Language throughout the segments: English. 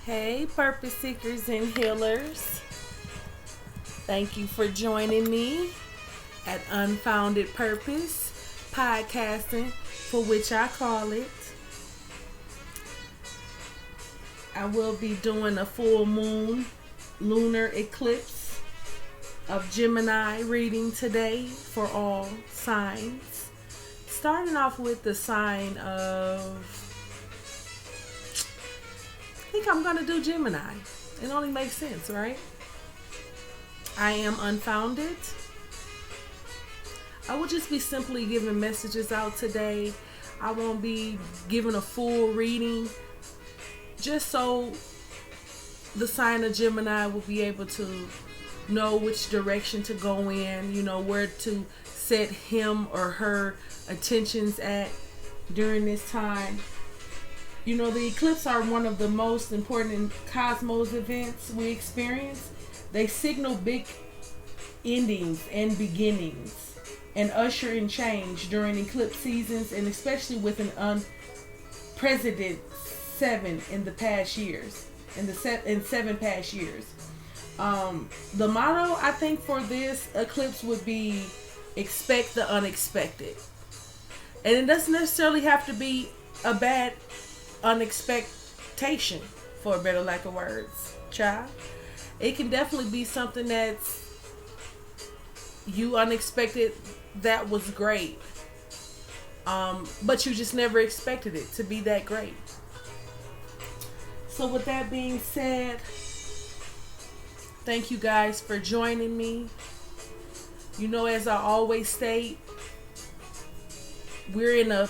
Hey, purpose seekers and healers. Thank you for joining me at Unfounded Purpose Podcasting, for which I call it. I will be doing a full moon lunar eclipse of Gemini reading today for all signs. Starting off with the sign of, I think I'm going to do Gemini. It only makes sense, right? I am unfounded. I will just be simply giving messages out today. I won't be giving a full reading, just so the sign of Gemini will be able to know which direction to go in, where to set him or her attentions at during this time. The eclipses are one of the most important cosmos events we experience. They signal big endings and beginnings and usher in change during eclipse seasons, and especially with an unprecedented seven past years. The motto, I think, for this eclipse would be expect the unexpected. And it doesn't necessarily have to be a bad unexpectation, for a better lack of words, child. It can definitely be something that's you unexpected that was great, but you just never expected it to be that great. So with that being said, thank you guys for joining me. As I always state, we're in a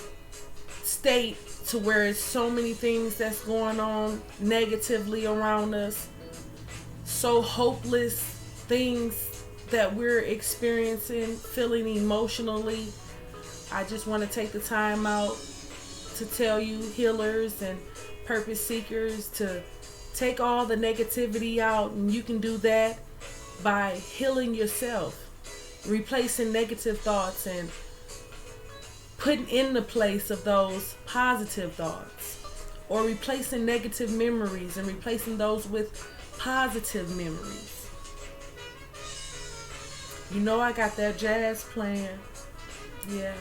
state to where it's so many things that's going on negatively around us, so hopeless things that we're experiencing, feeling emotionally. I just want to take the time out to tell you, healers and purpose seekers, to take all the negativity out, and you can do that by healing yourself, replacing negative thoughts and putting in the place of those positive thoughts, or replacing negative memories and replacing those with positive memories. I got that jazz playing. Yeah.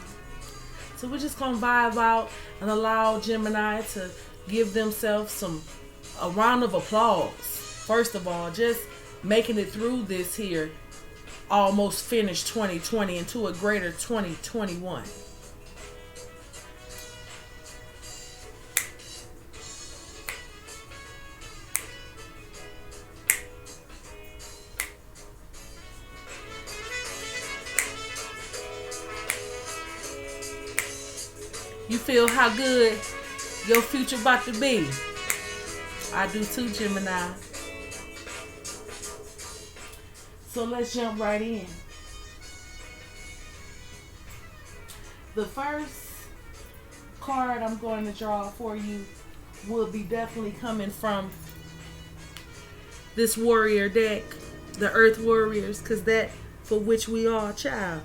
So we're just going to vibe out and allow Gemini to give themselves a round of applause. First of all, just making it through this here almost finished 2020 into a greater 2021. You feel how good your future about to be. I do too, Gemini. So let's jump right in. The first card I'm going to draw for you will be definitely coming from this warrior deck, the Earth Warriors, because that for which we are, child.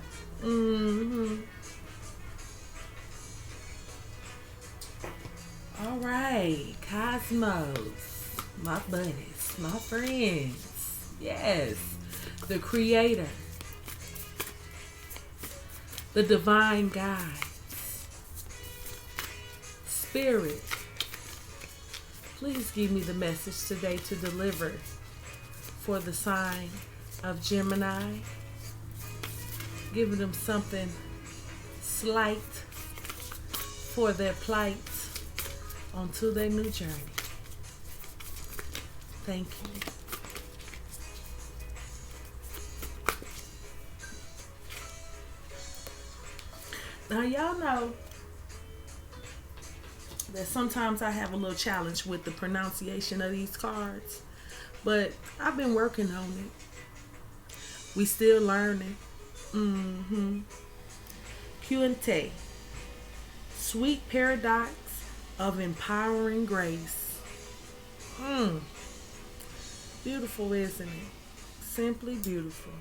All right, Cosmos, my buddies, my friends. Yes, the Creator, the Divine Guides, Spirit. Please give me the message today to deliver for the sign of Gemini. Giving them something slight for their plight onto their new journey. Thank you. Now y'all know that sometimes I have a little challenge with the pronunciation of these cards, but I've been working on it. We still learning. Q&T. Sweet paradox of empowering grace. Beautiful, isn't it? Simply beautiful.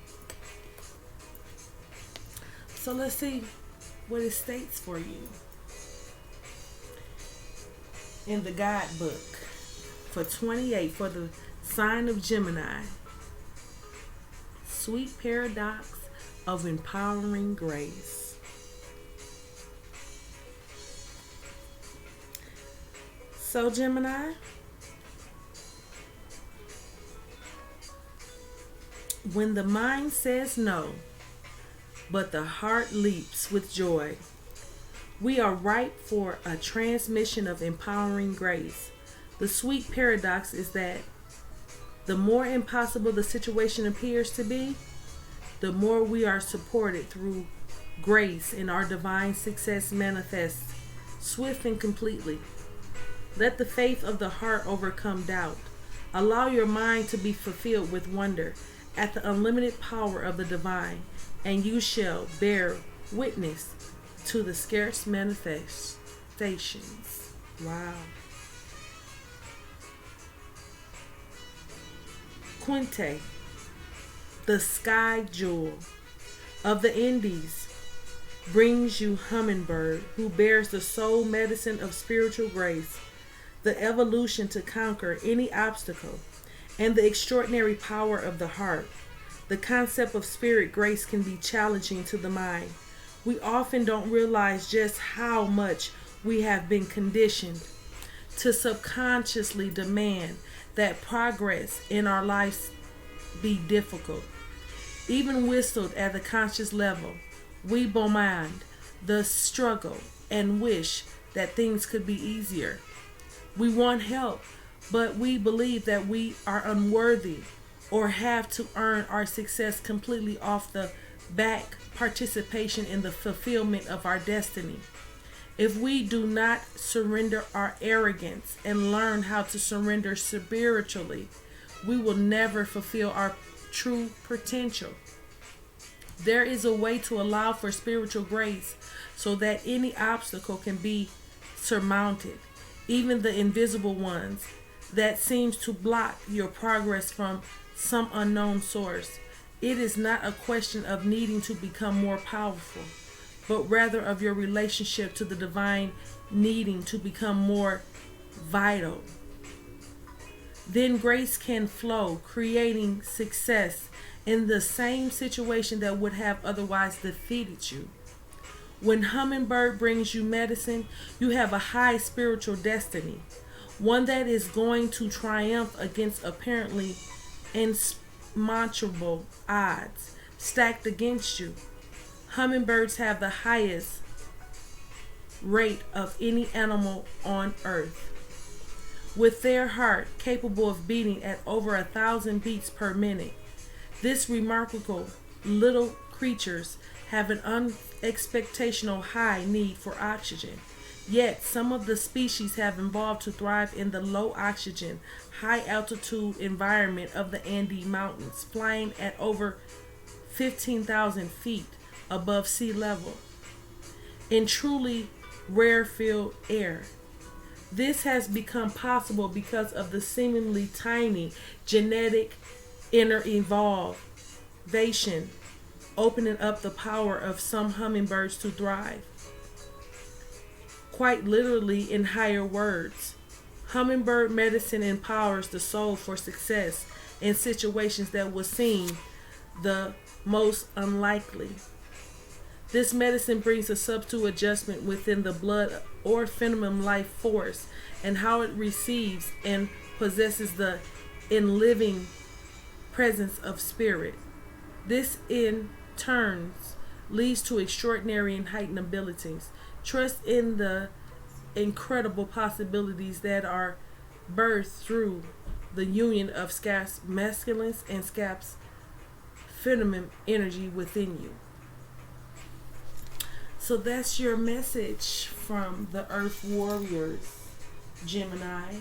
So let's see what it states for you in the guidebook for 28 for the sign of Gemini. Sweet paradox of empowering grace. So Gemini, when the mind says no, but the heart leaps with joy, we are ripe for a transmission of empowering grace. The sweet paradox is that the more impossible the situation appears to be, the more we are supported through grace and our divine success manifests swift and completely. Let the faith of the heart overcome doubt. Allow your mind to be fulfilled with wonder at the unlimited power of the divine, and you shall bear witness to the scarce manifestations. Wow. Quinte, the sky jewel of the Indies, brings you hummingbird, who bears the soul medicine of spiritual grace, the evolution to conquer any obstacle, and the extraordinary power of the heart. The concept of spirit grace can be challenging to the mind. We often don't realize just how much we have been conditioned to subconsciously demand that progress in our lives be difficult. Even whistled at the conscious level, we bemoan the struggle and wish that things could be easier. We want help, but we believe that we are unworthy or have to earn our success completely off the back participation in the fulfillment of our destiny. If we do not surrender our arrogance and learn how to surrender spiritually, we will never fulfill our true potential. There is a way to allow for spiritual grace so that any obstacle can be surmounted, even the invisible ones that seems to block your progress from some unknown source. It is not a question of needing to become more powerful, but rather of your relationship to the divine needing to become more vital. Then grace can flow, creating success in the same situation that would have otherwise defeated you. When hummingbird brings you medicine, you have a high spiritual destiny, one that is going to triumph against apparently insurmountable odds stacked against you. Hummingbirds have the highest rate of any animal on earth, with their heart capable of beating at over 1,000 beats per minute. This remarkable little creatures have an unexpectational high need for oxygen. Yet some of the species have evolved to thrive in the low oxygen, high altitude environment of the Andes Mountains, flying at over 15,000 feet above sea level in truly rarefied air. This has become possible because of the seemingly tiny genetic inner evolution, opening up the power of some hummingbirds to thrive. Quite literally, in higher words, hummingbird medicine empowers the soul for success in situations that would seem the most unlikely. This medicine brings a subtle adjustment within the blood or phenomenon life force and how it receives and possesses the in-living presence of spirit. This in turn leads to extraordinary and heightened abilities. Trust in the incredible possibilities that are birthed through the union of Scap's masculine and Scap's feminine energy within you. So that's your message from the Earth Warriors, Gemini.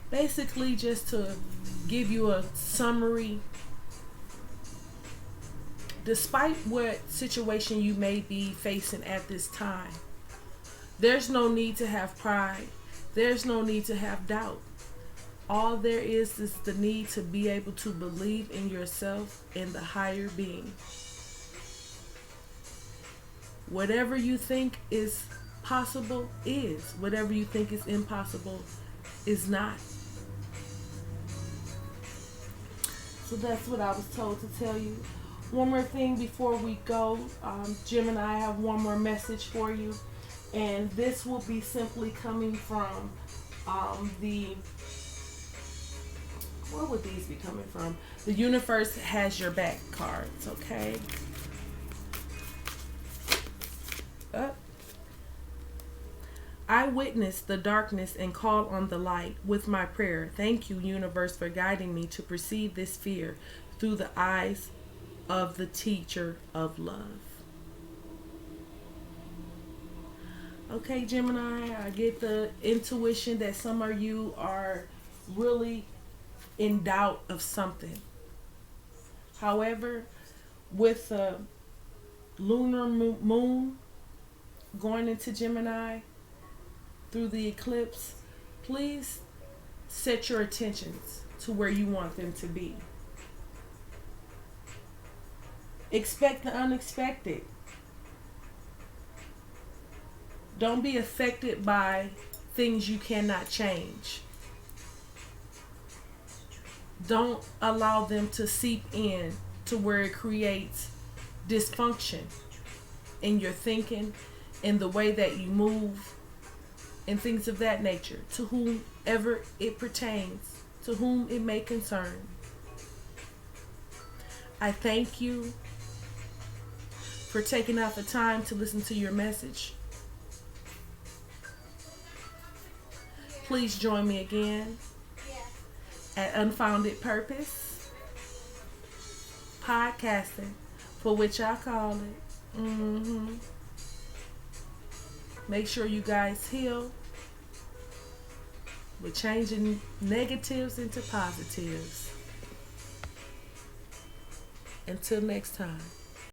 Basically, just to give you a summary, despite what situation you may be facing at this time, there's no need to have pride. There's no need to have doubt. All there is the need to be able to believe in yourself and the higher being. Whatever you think is possible is. Whatever you think is impossible is not. So that's what I was told to tell you. One more thing before we go, Gemini, I have one more message for you. And this will be simply coming from where would these be coming from? The universe has your back cards, okay? I witness the darkness and call on the light with my prayer. Thank you, universe, for guiding me to perceive this fear through the eyes of the teacher of love. Okay, Gemini, I get the intuition that some of you are really in doubt of something. However, with the lunar moon going into Gemini through the eclipse, please set your attentions to where you want them to be. Expect the unexpected. Don't be affected by things you cannot change. Don't allow them to seep in to where it creates dysfunction in your thinking, in the way that you move, and things of that nature, to whomever it pertains, to whom it may concern. I thank you for taking out the time to listen to your message. Please join me again at Unfounded Purpose Podcasting, for which I call it. Make sure you guys heal with changing negatives into positives. Until next time.